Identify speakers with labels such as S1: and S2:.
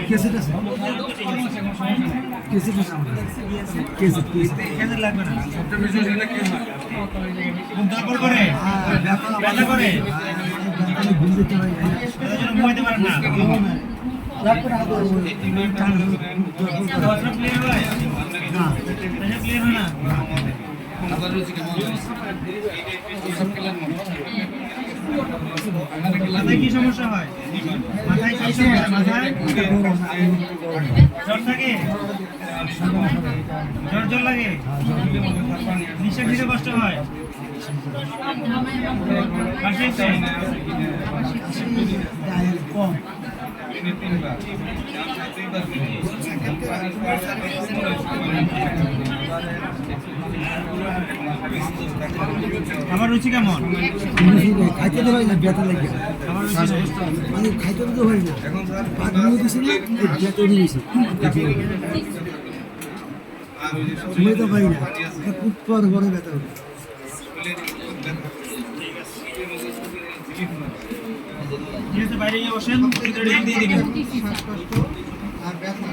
S1: কেসেট আছে কেসেট আছে কেসেট কেসেট লাগবে না সবচেয়ে বেশি সেটা কি হয় তারপর করে ব্যথা করে ঘুম দিতে হয় এর জন্য ঘুমাইতে পারেন না লাগবে না ক্লিয়ার হয় না ক্লিয়ার হয় না আবার রুচি কেমন মাথায় কি সমস্যা হয় মাথায় কি সমস্যা মাথায় জ্বর থাকে জ্বর লাগে নিঃশ্বাস নিতে কষ্ট হয় কম আমার রুচি কেমন খাইতে তো হয় না ব্যথা লাগে মানে খাইতে তো হয় না ভাত নিয়ে দিছি না ব্যথা নিয়ে দিছি ঘুমাইতে পারি না খুব পর বড় ব্যথা হবে বাইরে গিয়ে বসেন দিয়ে দিবেন আর ব্যথা